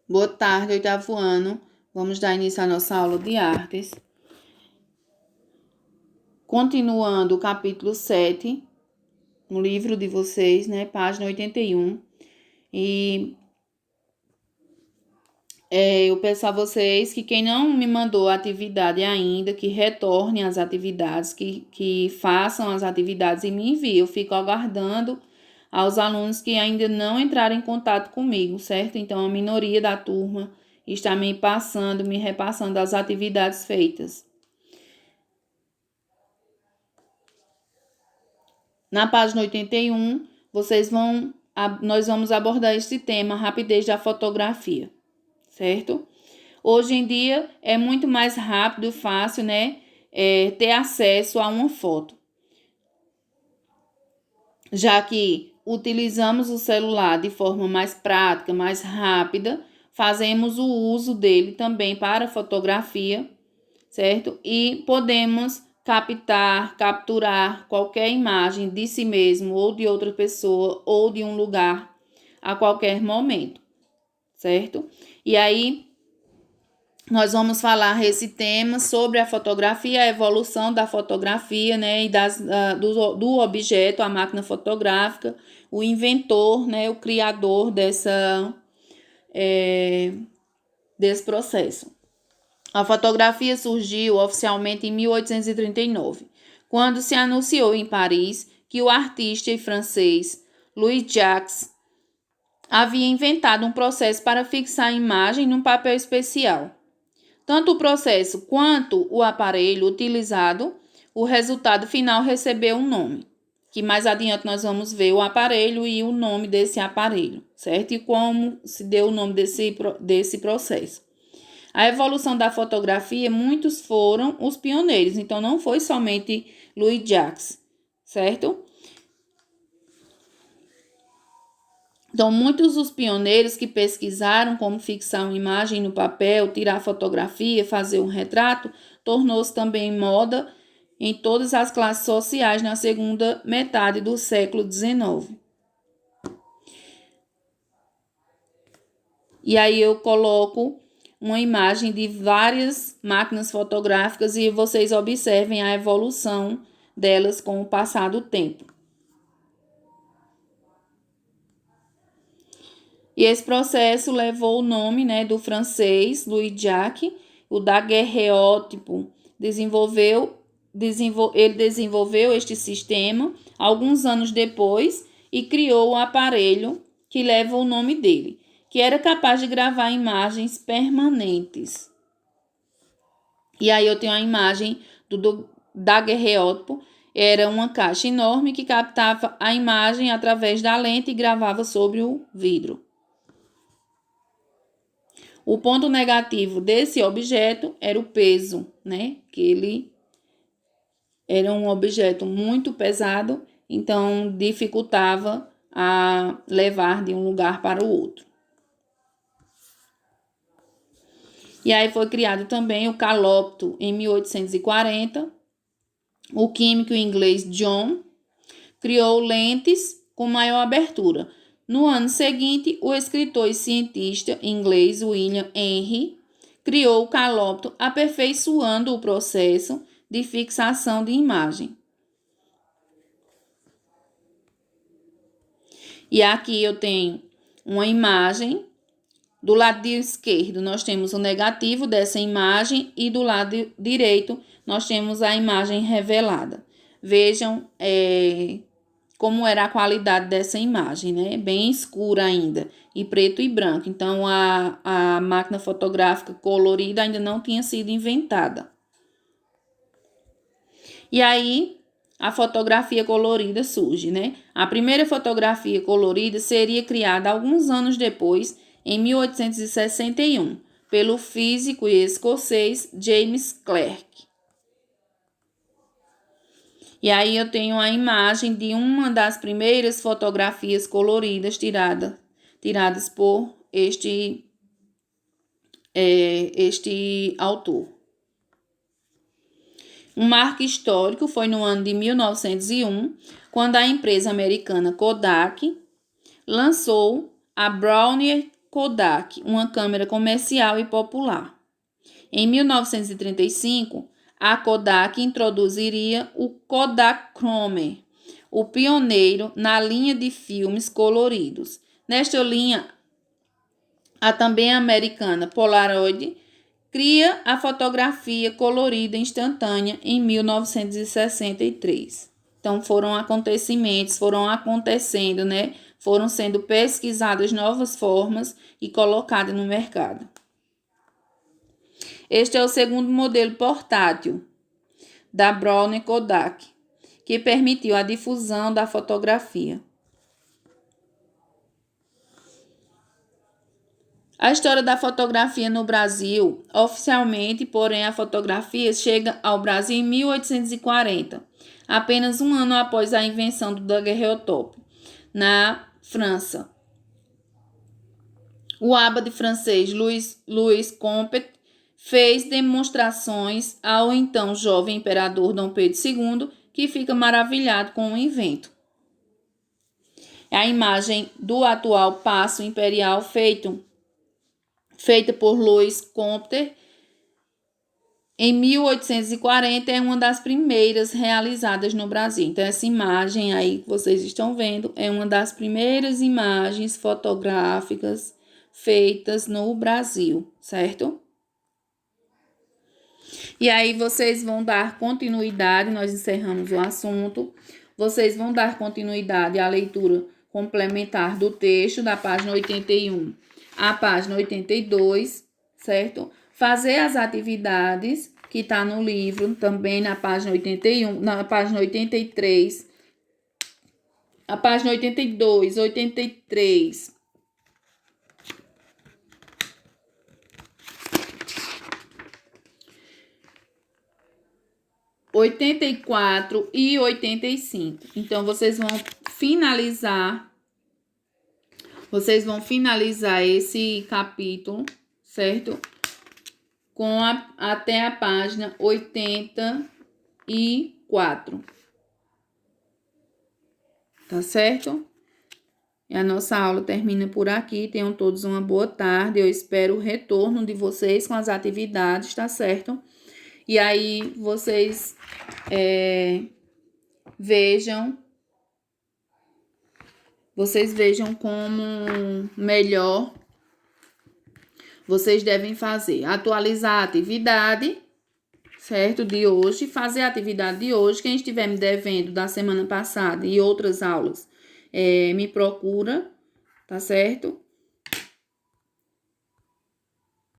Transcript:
Boa tarde, oitavo ano. Vamos dar início à nossa aula de artes. Continuando o capítulo 7, no livro de vocês, né? Página 81. E eu peço a vocês que quem não me mandou a atividade ainda, que retorne as atividades, que façam as atividades e me enviem. Eu fico aguardando aos alunos que ainda não entraram em contato comigo, certo? Então, a minoria da turma está me repassando as atividades feitas. Na página 81, nós vamos abordar este tema, rapidez da fotografia, certo? Hoje em dia é muito mais rápido e fácil, né, ter acesso a uma foto, já que utilizamos o celular de forma mais prática, mais rápida, fazemos o uso dele também para fotografia, certo? E podemos capturar qualquer imagem de si mesmo ou de outra pessoa ou de um lugar a qualquer momento, certo? E aí nós vamos falar esse tema sobre a fotografia, a evolução da fotografia, né, e do objeto, a máquina fotográfica, o inventor, né, o criador desse processo. A fotografia surgiu oficialmente em 1839, quando se anunciou em Paris que o artista francês Louis Jacques havia inventado um processo para fixar a imagem num papel especial. Tanto o processo quanto o aparelho utilizado, o resultado final recebeu um nome, que mais adiante nós vamos ver o aparelho e o nome desse aparelho, certo? E como se deu o nome desse processo. A evolução da fotografia, muitos foram os pioneiros, então não foi somente Louis Jacques, certo? Então, muitos dos pioneiros que pesquisaram como fixar uma imagem no papel, tirar fotografia, fazer um retrato, tornou-se também moda em todas as classes sociais na segunda metade do século XIX. E aí eu coloco uma imagem de várias máquinas fotográficas e vocês observem a evolução delas com o passar do tempo. E esse processo levou o nome, né, do francês Louis Jacques, o daguerreótipo. Ele desenvolveu este sistema alguns anos depois e criou o aparelho que leva o nome dele, que era capaz de gravar imagens permanentes. E aí eu tenho a imagem do daguerreótipo. Era uma caixa enorme que captava a imagem através da lente e gravava sobre o vidro. O ponto negativo desse objeto era o peso, né? Que ele era um objeto muito pesado, então dificultava a levar de um lugar para o outro. E aí foi criado também o calóptero em 1840. O químico inglês John criou lentes com maior abertura. No ano seguinte, o escritor e cientista inglês William Henry criou o calóptero, aperfeiçoando o processo de fixação de imagem. E aqui eu tenho uma imagem. Do lado esquerdo, nós temos o negativo dessa imagem e do lado direito, nós temos a imagem revelada. Vejam como era a qualidade dessa imagem, né? Bem escura ainda, e preto e branco. Então, a máquina fotográfica colorida ainda não tinha sido inventada. E aí, a fotografia colorida surge, né? A primeira fotografia colorida seria criada alguns anos depois, em 1861, pelo físico e escocês James Clerk. E aí eu tenho a imagem de uma das primeiras fotografias coloridas tiradas por este autor. Um marco histórico foi no ano de 1901, quando a empresa americana Kodak lançou a Brownier Kodak, uma câmera comercial e popular. Em 1935, a Kodak introduziria o Kodachrome, o pioneiro na linha de filmes coloridos. Nesta linha, a também americana Polaroid cria a fotografia colorida instantânea em 1963. Então, foram acontecimentos, foram acontecendo, né? Foram sendo pesquisadas novas formas e colocadas no mercado. Este é o segundo modelo portátil da Brownie Kodak, que permitiu a difusão da fotografia. A história da fotografia no Brasil, oficialmente, porém, a fotografia chega ao Brasil em 1840, apenas um ano após a invenção do daguerreotipo, na França. O abade francês Louis Comte fez demonstrações ao então jovem imperador Dom Pedro II, que fica maravilhado com o invento. A imagem do atual Paço Imperial feita por Louis Comte em 1840 é uma das primeiras realizadas no Brasil. Então, essa imagem aí que vocês estão vendo é uma das primeiras imagens fotográficas feitas no Brasil, certo? E aí vocês vão dar continuidade, nós encerramos o assunto, vocês vão dar continuidade à leitura complementar do texto da página 81 à página 82, certo? Fazer as atividades que está no livro, também na página 81, na página 83, a página 82, 83, 84 e 85. Então, vocês vão finalizar esse capítulo, certo? Até a página 84. Tá certo? E a nossa aula termina por aqui. Tenham todos uma boa tarde. Eu espero o retorno de vocês com as atividades, tá certo? E aí vocês vejam como melhor vocês devem fazer. Atualizar a atividade, certo? De hoje. Fazer a atividade de hoje. Quem estiver me devendo da semana passada e outras aulas, me procura, tá certo?